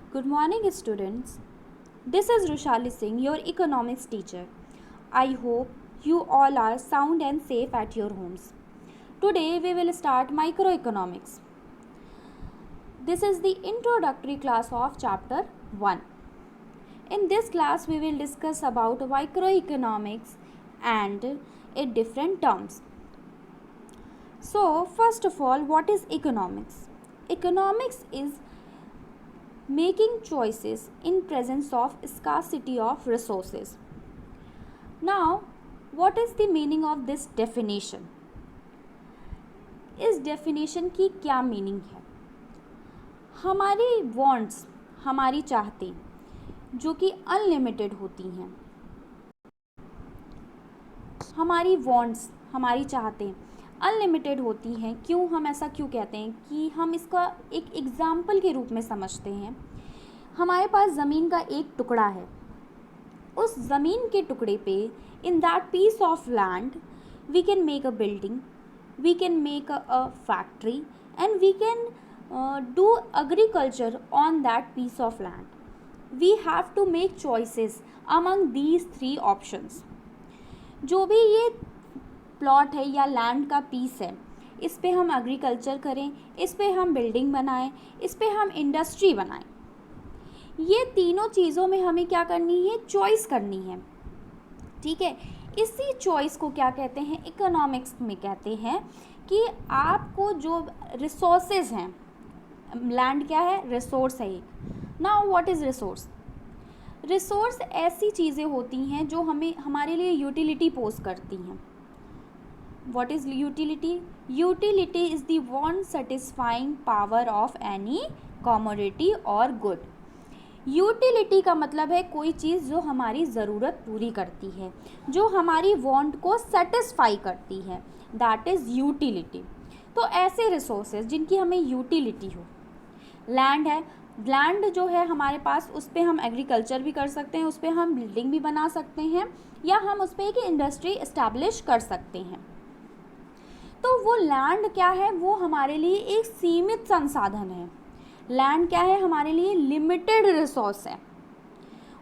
Good morning, students. This is Rushali Singh, your economics teacher. I hope you all are sound and safe at your homes. Today we will start microeconomics. This is the introductory class of chapter 1. In this class we will discuss about microeconomics and its different terms. So, first of all, what is economics? Economics is making choices in presence of scarcity of resources. Now, what is the meaning of this definition? इस definition की क्या meaning है? हमारी wants, हमारी चाहतें जो कि unlimited होती हैं, हमारी वांट्स, हमारी चाहतें अनलिमिटेड होती हैं. क्यों, हम ऐसा क्यों कहते हैं कि हम इसका एक एग्जाम्पल के रूप में समझते हैं. हमारे पास ज़मीन का एक टुकड़ा है. उस ज़मीन के टुकड़े पे, in that piece of land, we can make a building, we can make a factory and we can do agriculture on that piece of land. We have to make choices among these 3 options. जो भी ये plot है या land का piece है, इस पे हम एग्रीकल्चर करें, इस पे हम बिल्डिंग बनाएं, इस पे हम इंडस्ट्री बनाएं. ये तीनों चीज़ों में हमें क्या करनी है? चॉइस करनी है. ठीक है. इसी चॉइस को क्या कहते हैं? इकोनॉमिक्स में कहते हैं कि आपको जो रिसोर्सेज हैं, लैंड क्या है? रिसोर्स है एक. Now what is resource? Resource ऐसी चीज़ें होती हैं जो हमें, हमारे लिए यूटिलिटी पोज करती हैं. What is utility? Utility is the want satisfying power of any commodity or good. Utility का मतलब है कोई चीज़ जो हमारी ज़रूरत पूरी करती है, जो हमारी वांट को सेटिस्फाई करती है, दैट इज़ यूटिलिटी. तो ऐसे रिसोर्सेज जिनकी हमें यूटिलिटी हो. लैंड है, लैंड जो है हमारे पास, उस पर हम एग्रीकल्चर भी कर सकते हैं, उस पर हम बिल्डिंग भी बना सकते हैं, या हम उस पर एक इंडस्ट्री इस्टेब्लिश कर सकते हैं. तो वो लैंड क्या है? वो हमारे लिए एक सीमित संसाधन है. लैंड क्या है? हमारे लिए लिमिटेड रिसोर्स है.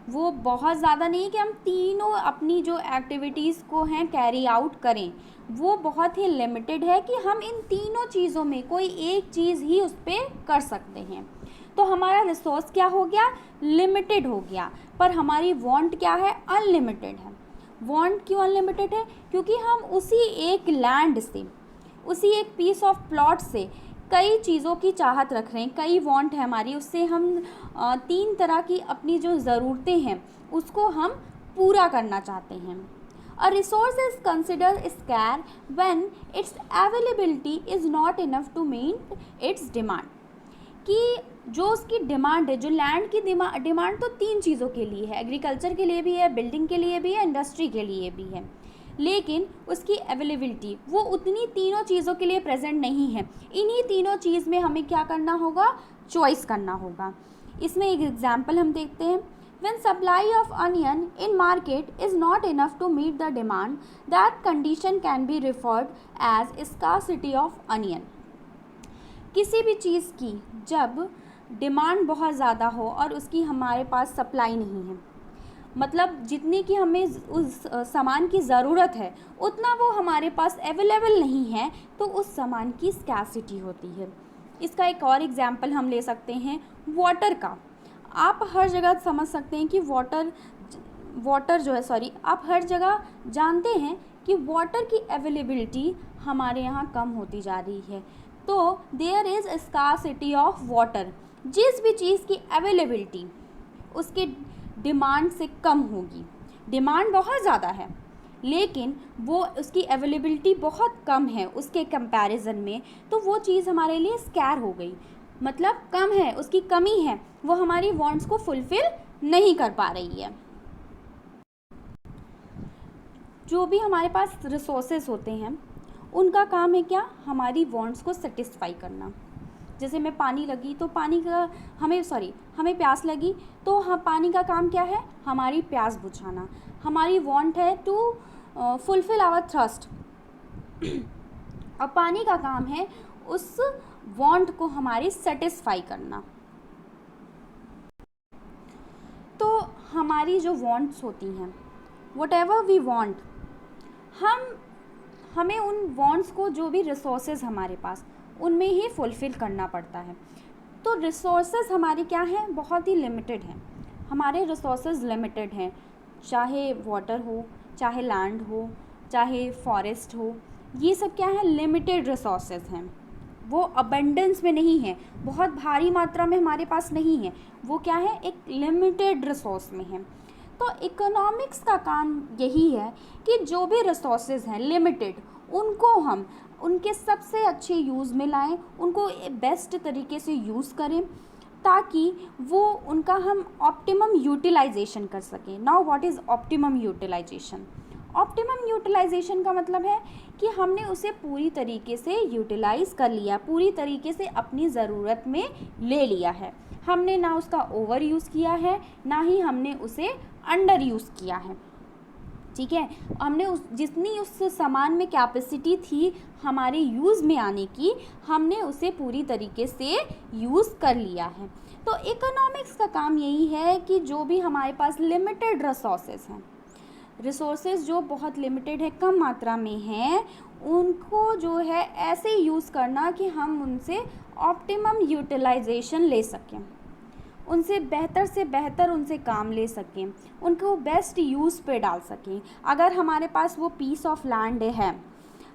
वो बहुत ज़्यादा नहीं कि हम तीनों अपनी जो एक्टिविटीज़ को हैं कैरी आउट करें. वो बहुत ही लिमिटेड है कि हम इन तीनों चीज़ों में कोई एक चीज़ ही उस पर कर सकते हैं. तो हमारा रिसोर्स क्या हो गया? लिमिटेड हो गया. पर हमारी वांट क्या है? अनलिमिटेड है. वांट क्यों अनलिमिटेड है? क्योंकि हम उसी एक लैंड से, उसी एक पीस ऑफ प्लॉट से कई चीज़ों की चाहत रख रहे हैं. कई वांट है हमारी, उससे हम 3 तरह की अपनी जो ज़रूरतें हैं उसको हम पूरा करना चाहते हैं. A resource is considered scarce when its availability is not enough to meet its demand. कि जो उसकी डिमांड है, जो लैंड की डिमांड तो 3 चीज़ों के लिए है. एग्रीकल्चर के लिए भी है, बिल्डिंग के लिए भी है, इंडस्ट्री के लिए भी है. लेकिन उसकी अवेलेबिलिटी वो उतनी तीनों चीज़ों के लिए प्रेजेंट नहीं है. इन्हीं तीनों चीज़ में हमें क्या करना होगा? चॉइस करना होगा. इसमें एक एग्जांपल हम देखते हैं. When supply of onion in market is not enough to meet the demand, that condition can be referred as scarcity of onion. किसी भी चीज़ की जब डिमांड बहुत ज़्यादा हो और उसकी हमारे पास सप्लाई नहीं है, मतलब जितनी की हमें उस सामान की ज़रूरत है उतना वो हमारे पास अवेलेबल नहीं है, तो उस सामान की स्कैसिटी होती है. इसका एक और एग्जांपल हम ले सकते हैं वाटर का. आप हर जगह समझ सकते हैं कि वाटर जो है, आप हर जगह जानते हैं कि वाटर की अवेलेबिलिटी हमारे यहाँ कम होती जा रही है. तो there is scarcity of water. जिस भी चीज़ की अवेलेबिलिटी उसके डिमांड से कम होगी, डिमांड बहुत ज़्यादा है लेकिन वो उसकी अवेलेबिलिटी बहुत कम है उसके कंपैरिजन में, तो वो चीज़ हमारे लिए स्कैर हो गई. मतलब कम है, उसकी कमी है, वो हमारी वांट्स को फुलफ़िल नहीं कर पा रही है. जो भी हमारे पास रिसोर्सेज होते हैं उनका काम है क्या? हमारी वांट्स को सेटिस्फाई करना. जैसे मैं पानी लगी तो पानी का हमें प्यास लगी तो पानी का काम क्या है? हमारी प्यास बुझाना. हमारी वांट है टू फुलफिल आवर थर्स्ट. और पानी का काम है उस वांट को हमारी सेटिस्फाई करना. हमारी जो वांट्स होती हैं, वट एवर वी वांट, हमें उन वांट्स को, जो भी रिसोर्सेज हमारे पास, उनमें ही फुलफ़िल करना पड़ता है। तो रिसोर्सेज हमारी क्या हैं, बहुत ही लिमिटेड हैं। हमारे रिसोर्सेज लिमिटेड हैं, चाहे वाटर हो, चाहे लैंड हो, चाहे फॉरेस्ट हो, ये सब क्या है, लिमिटेड रिसोर्सेज हैं। वो अबंडेंस में नहीं है, बहुत भारी मात्रा में हमारे पास नहीं है, वो क्या है, एक लिमिटेड रिसोर्स में है। तो इकोनॉमिक्स का काम यही है कि जो भी रिसोर्सेज हैं लिमिटेड, उनको हम उनके सबसे अच्छे यूज़ में लाएं, उनको बेस्ट तरीके से यूज़ करें, ताकि वो उनका हम ऑप्टिमम यूटिलाइजेशन कर सकें। Now what is optimum utilisation? Optimum utilisation का मतलब है कि हमने उसे पूरी तरीके से यूटिलाइज़ कर लिया, पूरी तरीके से अपनी ज़रूरत में ले लिया है। हमने ना उसका ओवर यूज़ किया है, ना ही हमने उसे अंडर यूज़ किया है। ठीक है, हमने जितनी उस सामान में कैपेसिटी थी हमारे यूज़ में आने की, हमने उसे पूरी तरीके से यूज़ कर लिया है। तो इकोनॉमिक्स का काम यही है कि जो भी हमारे पास लिमिटेड रिसोर्सेज हैं, रिसोर्सेज जो बहुत लिमिटेड है, कम मात्रा में हैं, उनको जो है ऐसे यूज़ करना कि हम उनसे ऑप्टिमम यूटिलाइजेशन ले सकें, उनसे बेहतर से बेहतर उनसे काम ले सकें, उनको बेस्ट यूज़ पे डाल सकें। अगर हमारे पास वो पीस ऑफ लैंड है,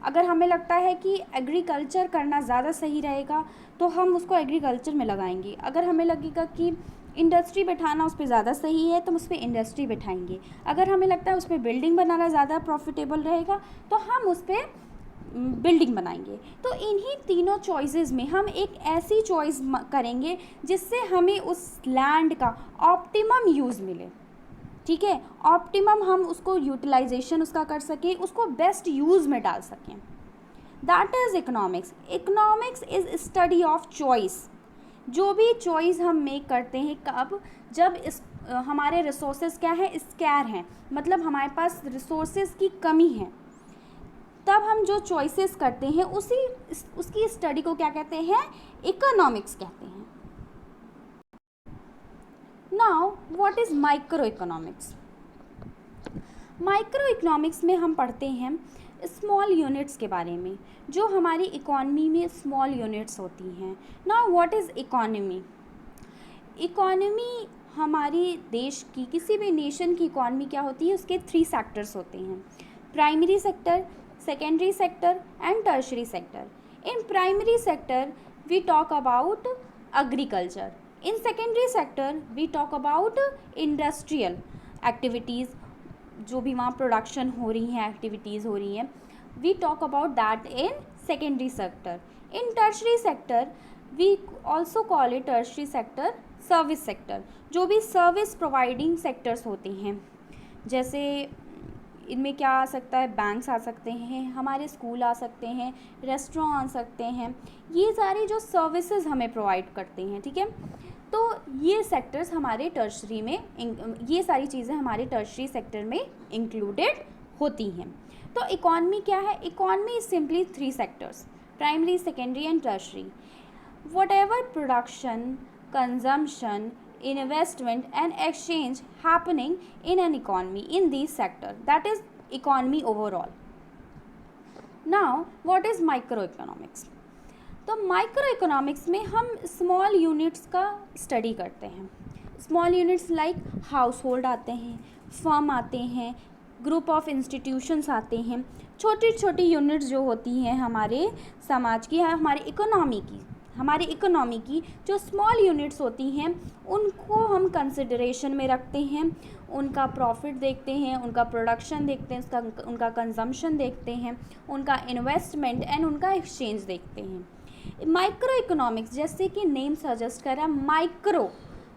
अगर हमें लगता है कि एग्रीकल्चर करना ज़्यादा सही रहेगा, तो हम उसको एग्रीकल्चर में लगाएंगे। अगर हमें लगेगा कि इंडस्ट्री बैठाना उस पर ज़्यादा सही है, तो हम उस पर इंडस्ट्री बैठाएंगे। अगर हमें लगता है उस पर बिल्डिंग बनाना ज़्यादा प्रॉफिटेबल रहेगा, तो हम उस पर बिल्डिंग बनाएंगे। तो इन्हीं तीनों चॉइसेस में हम एक ऐसी चॉइस करेंगे जिससे हमें उस लैंड का ऑप्टिमम यूज़ मिले। ठीक है, ऑप्टिमम हम उसको यूटिलाइजेशन उसका कर सकें, उसको बेस्ट यूज़ में डाल सकें। That is economics. Economics is study of choice. जो भी चॉइस हम मेक करते हैं, कब, जब इस हमारे रिसोर्सेज क्या है, स्कैर हैं, मतलब हमारे पास रिसोर्सेज की कमी है, तब हम जो चॉइसेस करते हैं उसकी स्टडी को क्या कहते हैं, इकोनॉमिक्स कहते हैं। Now what is micro economics? Micro economics में हम पढ़ते हैं स्मॉल यूनिट्स के बारे में, जो हमारी इकॉनमी में स्मॉल यूनिट्स होती हैं। Now what is economy? Economy हमारी देश की, किसी भी नेशन की इकॉनमी क्या होती है, उसके 3 सेक्टर्स होते हैं, primary sector, secondary sector and tertiary sector. In primary sector we talk about agriculture. In secondary sector we talk about industrial activities, जो भी वहाँ प्रोडक्शन हो रही हैं, एक्टिविटीज़ हो रही हैं, we talk about that in secondary sector. In tertiary sector we also call it tertiary sector service sector. जो भी सर्विस प्रोवाइडिंग सेक्टर्स होते हैं, जैसे इनमें क्या आ सकता है, बैंक्स आ सकते हैं, हमारे स्कूल आ सकते हैं, रेस्टोरेंट आ सकते हैं, ये सारी जो सर्विसेज हमें प्रोवाइड करते हैं। ठीक है, तो ये सेक्टर्स हमारे टर्शरी में, ये सारी चीज़ें हमारे टर्शरी सेक्टर में इंक्लूडेड होती हैं। तो इकॉनमी क्या है? Economy is simply 3 sectors, primary, secondary and tertiary. Whatever production, consumption, investment and exchange happening in an economy, in these sector, that is economy overall. Now what is microeconomics? तो micro economics में हम small units का study करते हैं. Small units like house hold आते हैं, firm आते हैं, ग्रुप ऑफ इंस्टीट्यूशंस आते हैं, छोटी छोटी यूनिट्स जो होती हैं हमारे समाज की, हमारी इकोनॉमी की जो स्मॉल यूनिट्स होती हैं, उनको हम कंसिडरेशन में रखते हैं, उनका प्रॉफिट देखते हैं, उनका प्रोडक्शन देखते हैं, उनका कंजम्पशन देखते हैं, उनका इन्वेस्टमेंट एंड उनका एक्सचेंज देखते हैं. माइक्रो इकोनॉमिक्स, जैसे कि नेम सजेस्ट कर रहा है,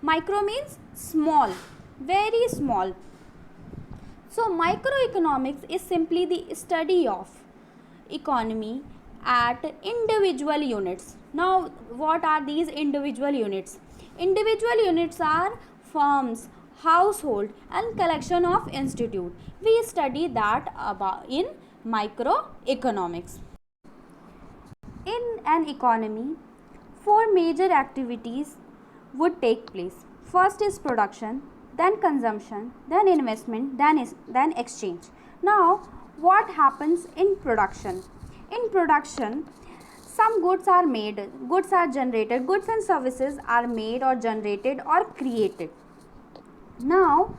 micro means small, very small. So microeconomics is simply the study of economy at individual units. Now what are these individual units? Individual units are firms, household and collection of institute. We study that about in microeconomics. In an economy, 4 major activities would take place. First is production, then consumption, then investment, then exchange. Now, what happens in production? In production, some goods are made, goods are generated, goods and services are made or generated or created. Now,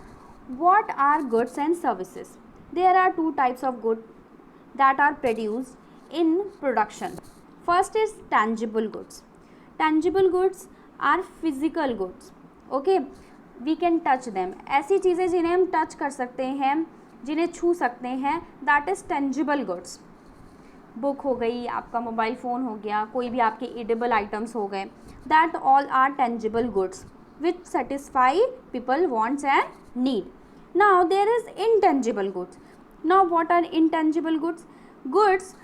what are goods and services? There are two types of goods that are produced in production. First is tangible goods. Tangible goods are physical goods. Okay, we can touch them. ऐसी चीज़ें जिन्हें हम touch कर सकते हैं, जिन्हें छू सकते हैं, that is tangible goods. Book हो गई, आपका मोबाइल फ़ोन हो गया, कोई भी आपके एडिबल आइटम्स हो गए, that all are tangible goods which satisfy people wants and need. Now there is intangible goods. Now what are intangible goods? Goods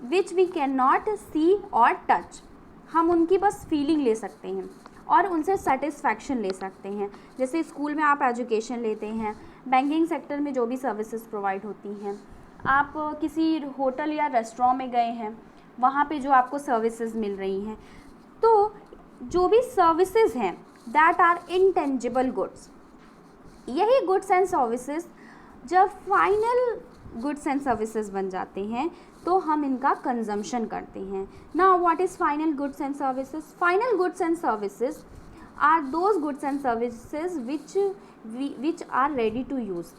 which we can not see और touch. हम उनकी बस फीलिंग ले सकते हैं और उनसे सेटिस्फैक्शन ले सकते हैं. जैसे स्कूल में आप एजुकेशन लेते हैं, बैंकिंग सेक्टर में जो भी सर्विसेज प्रोवाइड होती हैं, आप किसी होटल या रेस्टोरेंट में गए हैं, वहाँ पे जो आपको सर्विसेज मिल रही हैं, तो जो भी सर्विसेज हैं दैट आर इनटेंजिबल गुड्स. यही गुड्स एंड सर्विसेज जब फाइनल गुड्स एंड सर्विसेज बन जाते हैं तो हम इनका कंजम्पशन करते हैं. Now what is final goods and services? Final goods and services are those goods and services which are ready to use.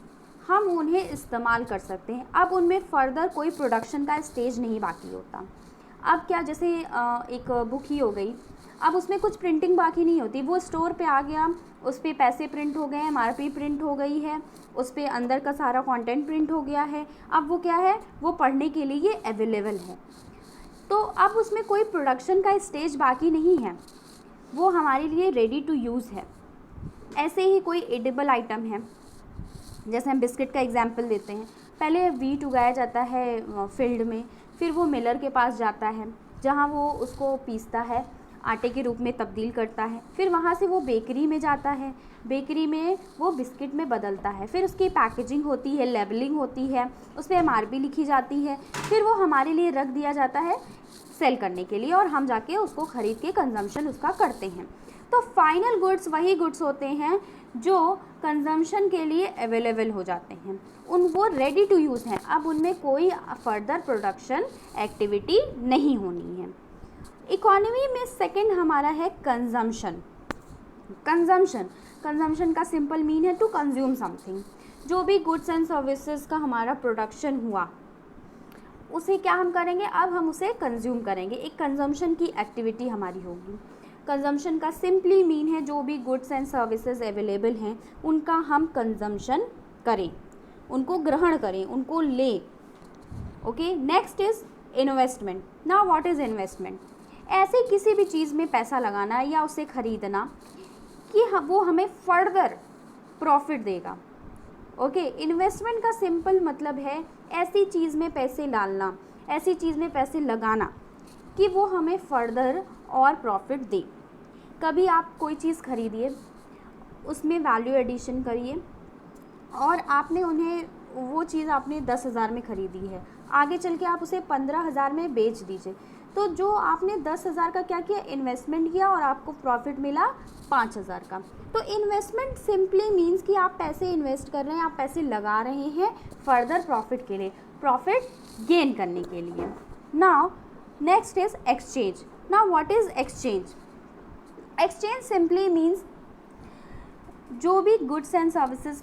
हम उन्हें इस्तेमाल कर सकते हैं. अब उनमें फ़र्दर कोई प्रोडक्शन का स्टेज नहीं बाकी होता. अब क्या, जैसे एक बुक ही हो गई, अब उसमें कुछ प्रिंटिंग बाकी नहीं होती. वो स्टोर पे आ गया, उस पर पैसे प्रिंट हो गए हैं, MRP प्रिंट हो गई है, उस पर अंदर का सारा कंटेंट प्रिंट हो गया है. अब वो क्या है, वो पढ़ने के लिए अवेलेबल है. तो अब उसमें कोई प्रोडक्शन का स्टेज बाकी नहीं है, वो हमारे लिए रेडी टू यूज़ है. ऐसे ही कोई एडिबल आइटम है, जैसे हम बिस्किट का एग्जाम्पल लेते हैं. पहले वीट उगाया जाता है फील्ड में, फिर वो मिलर के पास जाता है जहाँ वो उसको पीसता है, आटे के रूप में तब्दील करता है. फिर वहाँ से वो बेकरी में जाता है, बेकरी में वो बिस्किट में बदलता है. फिर उसकी पैकेजिंग होती है, लेबलिंग होती है, उस पर MRP लिखी जाती है. फिर वो हमारे लिए रख दिया जाता है सेल करने के लिए और हम जाके उसको ख़रीद के कंजम्पशन उसका करते हैं. तो फाइनल गुड्स वही गुड्स होते हैं जो कंजम्पशन के लिए अवेलेबल हो जाते हैं, वो रेडी टू यूज़ हैं. अब उनमें कोई फर्दर प्रोडक्शन एक्टिविटी नहीं होनी है. इकोनॉमी में सेकंड हमारा है कंजम्पशन. कंजम्पशन का सिंपल मीन है टू कंज्यूम समथिंग. जो भी गुड्स एंड सर्विसेज का हमारा प्रोडक्शन हुआ उसे क्या हम करेंगे, अब हम उसे कंज्यूम करेंगे. एक कंजम्पशन की एक्टिविटी हमारी होगी. कंजम्पशन का सिंपली मीन है जो भी गुड्स एंड सर्विसेज अवेलेबल हैं उनका हम कंजम्पशन करें, उनको ग्रहण करें, उनको लें. Okay, next is investment. Now what is investment? ऐसे किसी भी चीज़ में पैसा लगाना या उसे ख़रीदना कि वो हमें फर्दर प्रॉफिट देगा. ओके, इन्वेस्टमेंट का सिंपल मतलब है ऐसी चीज़ में पैसे डालना, ऐसी चीज़ में पैसे लगाना कि वो हमें फर्दर और प्रॉफिट दे. कभी आप कोई चीज़ खरीदिए, उसमें वैल्यू एडिशन करिए और आपने वो चीज़ आपने 10,000 में ख़रीदी है, आगे चल के आप उसे 15,000 में बेच दीजिए. तो जो आपने 10,000 का क्या किया, इन्वेस्टमेंट किया और आपको प्रॉफिट मिला 5,000 का. तो इन्वेस्टमेंट सिंपली मीन्स कि आप पैसे इन्वेस्ट कर रहे हैं, आप पैसे लगा रहे हैं फर्दर प्रॉफिट के लिए, प्रॉफिट गेन करने के लिए. Now next is exchange. Now what is exchange? Exchange simply means जो भी गुड्स एंड सर्विसेज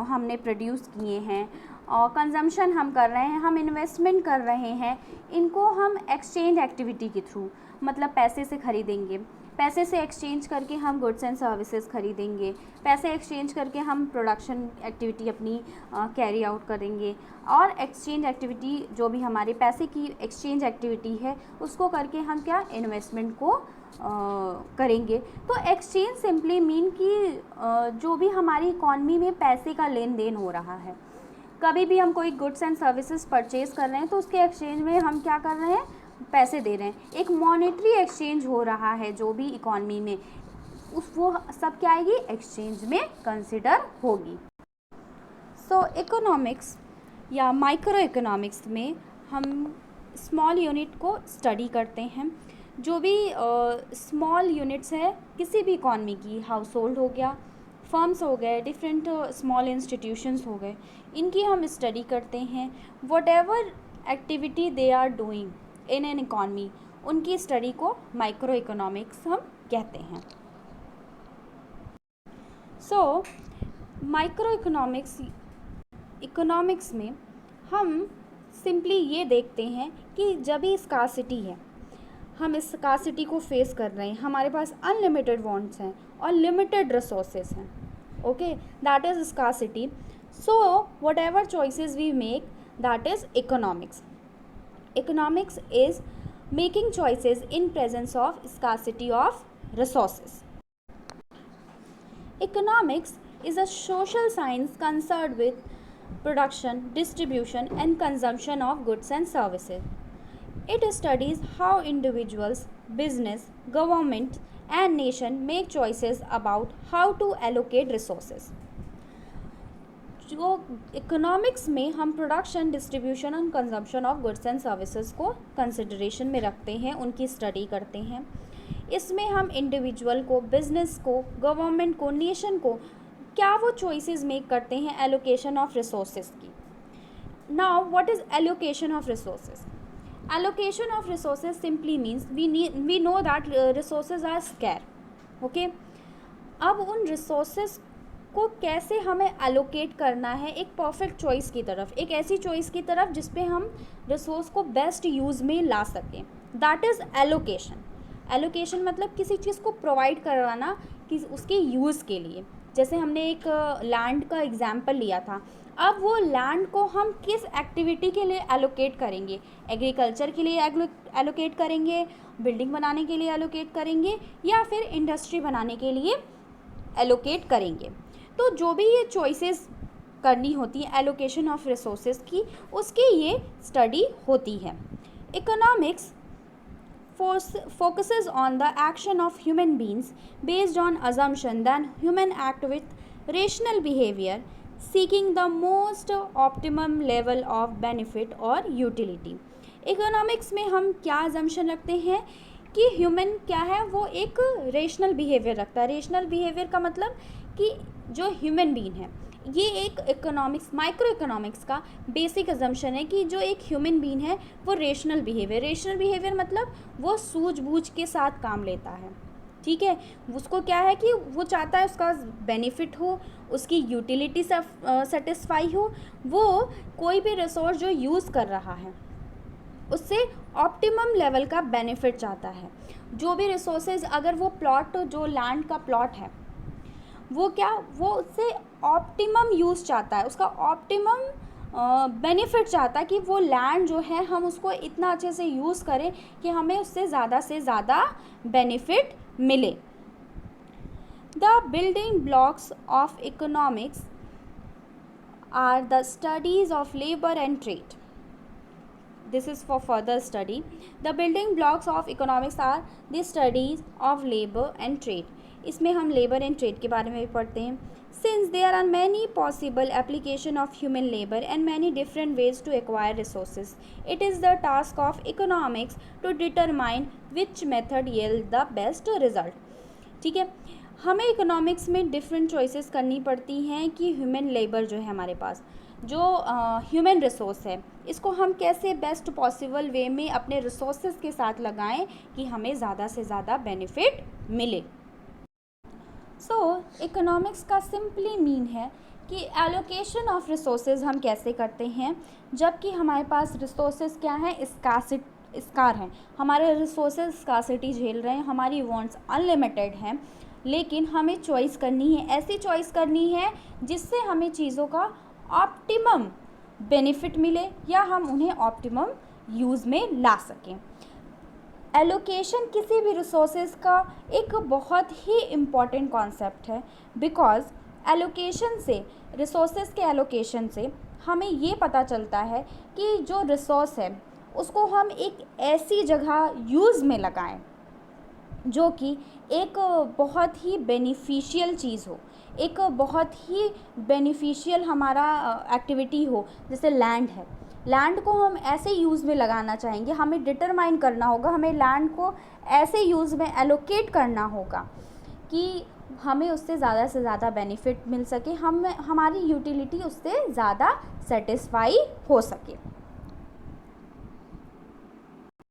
हमने प्रोड्यूस किए हैं और कंजम्पशन हम कर रहे हैं, हम इन्वेस्टमेंट कर रहे हैं, इनको हम एक्सचेंज एक्टिविटी के थ्रू, मतलब पैसे से ख़रीदेंगे, पैसे से एक्सचेंज करके हम गुड्स एंड सर्विसेज ख़रीदेंगे, पैसे एक्सचेंज करके हम प्रोडक्शन एक्टिविटी अपनी कैरी आउट करेंगे. और एक्सचेंज एक्टिविटी जो भी हमारे पैसे की एक्सचेंज एक्टिविटी है उसको करके हम क्या, इन्वेस्टमेंट को करेंगे. तो एक्सचेंज सिंपली मीन कि जो भी हमारी इकॉनमी में पैसे का लेन देन हो रहा है, कभी भी हम कोई गुड्स एंड सर्विसेज परचेज़ कर रहे हैं तो उसके एक्सचेंज में हम क्या कर रहे हैं, पैसे दे रहे हैं. एक मॉनेटरी एक्सचेंज हो रहा है जो भी इकॉनमी में, वो सब क्या आएगी, एक्सचेंज में कंसिडर होगी. सो इकोनॉमिक्स या माइक्रो इकोनॉमिक्स में हम स्मॉल यूनिट को स्टडी करते हैं. जो भी स्मॉल यूनिट्स है किसी भी इकॉनमी की, हाउस होल्ड हो गया, फर्म्स हो गए, डिफरेंट स्मॉल इंस्टीट्यूशंस हो गए, इनकी हम स्टडी करते हैं। Whatever activity they are doing in an economy, उनकी स्टडी को माइक्रो इकोनॉमिक्स हम कहते हैं। सो माइक्रो इकोनॉमिक्स में हम सिंपली ये देखते हैं कि जब भी स्कार्सिटी है, हम इस स्कार्सिटी को फेस कर रहे हैं, हमारे पास अनलिमिटेड वांट्स हैं और लिमिटेड रिसोर्सेज हैं, okay, that is scarcity. So whatever choices we make, that is economics. Economics is making choices in presence of scarcity of resources. Economics is a social science concerned with production, distribution, and consumption of goods and services. It studies how individuals, business, government, and nation make choices about how to allocate resources. जो economics में हम production, distribution and consumption of goods and services को consideration में रखते हैं, उनकी study करते हैं। इसमें हम इंडिविजुअल को, बिजनेस को, गवर्नमेंट को, नेशन को क्या वो चॉइसेस मेक करते हैं एलोकेशन ऑफ रिसोर्सेज की। Now what is allocation of resources? Allocation of resources simply means we know that resources are scarce, okay. अब उन रिसोर्सेज को कैसे हमें एलोकेट करना है एक परफेक्ट चॉइस की तरफ, एक ऐसी चॉइस की तरफ जिस पे हम रिसोर्स को बेस्ट यूज़ में ला सकें, दैट इज़ एलोकेशन। एलोकेशन मतलब किसी चीज़ को प्रोवाइड करवाना कि उसके यूज़ के लिए। जैसे हमने एक लैंड का एग्जाम्पल लिया था, अब वो लैंड को हम किस एक्टिविटी के लिए एलोकेट करेंगे? एग्रीकल्चर के लिए एलोकेट करेंगे, बिल्डिंग बनाने के लिए एलोकेट करेंगे, या फिर इंडस्ट्री बनाने के लिए एलोकेट करेंगे। तो जो भी ये चॉइसेस करनी होती है एलोकेशन ऑफ रिसोर्सेज की, उसकी ये स्टडी होती है। Economics focuses on the action of human beings based on assumption that human act with rational behavior seeking the most optimum level of benefit or utility। Economics में हम क्या assumption रखते हैं कि ह्यूमन क्या है, वो एक रेशनल बिहेवियर रखता है। रेशनल बिहेवियर का मतलब कि जो ह्यूमन बीइंग है, ये एक इकोनॉमिक्स, माइक्रो इकोनॉमिक्स का बेसिक अजम्पशन है कि जो एक ह्यूमन बीइंग है वो रेशनल बिहेवियर मतलब वो सूझबूझ के साथ काम लेता है, ठीक है। उसको क्या है कि वो चाहता है उसका बेनिफिट हो, उसकी यूटिलिटी सेटिस्फाई हो, वो कोई भी रिसोर्स जो यूज़ कर रहा है उससे ऑप्टिमम लेवल का बेनिफिट चाहता है। जो भी रिसोर्सेज, अगर वो प्लॉट, जो लैंड का प्लॉट है, वो क्या, वो उससे ऑप्टिमम यूज़ चाहता है, उसका ऑप्टिमम बेनिफिट चाहता है कि वो लैंड जो है हम उसको इतना अच्छे से यूज़ करें कि हमें उससे ज़्यादा बेनिफिट मिले। The building blocks of economics are the studies of labour and trade. This is for further study. The building blocks of economics are the studies of labor and trade. इसमें हम labour and trade के बारे में भी पढ़ते हैं। Since there are many possible application of human labor and many different ways to acquire resources, it is the task of economics to determine which method yield the best result. ठीक है, हमें economics में different choices करनी पड़ती हैं कि human labour जो है हमारे पास, जो ह्यूमन रिसोर्स है, इसको हम कैसे बेस्ट पॉसिबल वे में अपने रिसोर्सेज के साथ लगाएं कि हमें ज़्यादा से ज़्यादा बेनिफिट मिले। सो इकोनॉमिक्स का सिंपली मीन है कि एलोकेशन ऑफ रिसोर्सेज हम कैसे करते हैं, जबकि हमारे पास रिसोर्सेज क्या हैं, स्कार हैं, हमारे रिसोर्सेज स्कार्सिटी झेल रहे हैं, हमारी वांट्स अनलिमिटेड हैं, लेकिन हमें चॉइस करनी है, ऐसी चॉइस करनी है जिससे हमें चीज़ों का ऑप्टिमम बेनिफिट मिले या हम उन्हें ऑप्टिमम यूज़ में ला सकें। एलोकेशन किसी भी रिसोर्सेज का एक बहुत ही इम्पॉर्टेंट कॉन्सेप्ट है, बिकॉज एलोकेशन से, रिसोर्सेज के एलोकेशन से हमें ये पता चलता है कि जो रिसोर्स है उसको हम एक ऐसी जगह यूज़ में लगाएं जो कि एक बहुत ही बेनिफिशियल चीज़ हो, एक बहुत ही बेनिफिशियल हमारा एक्टिविटी हो। जैसे लैंड है, लैंड को हम ऐसे यूज़ में लगाना चाहेंगे, हमें डिटरमाइन करना होगा, हमें लैंड को ऐसे यूज़ में एलोकेट करना होगा कि हमें उससे ज़्यादा से ज़्यादा बेनिफिट मिल सके, हमारी यूटिलिटी उससे ज़्यादा सेटिस्फाई हो सके।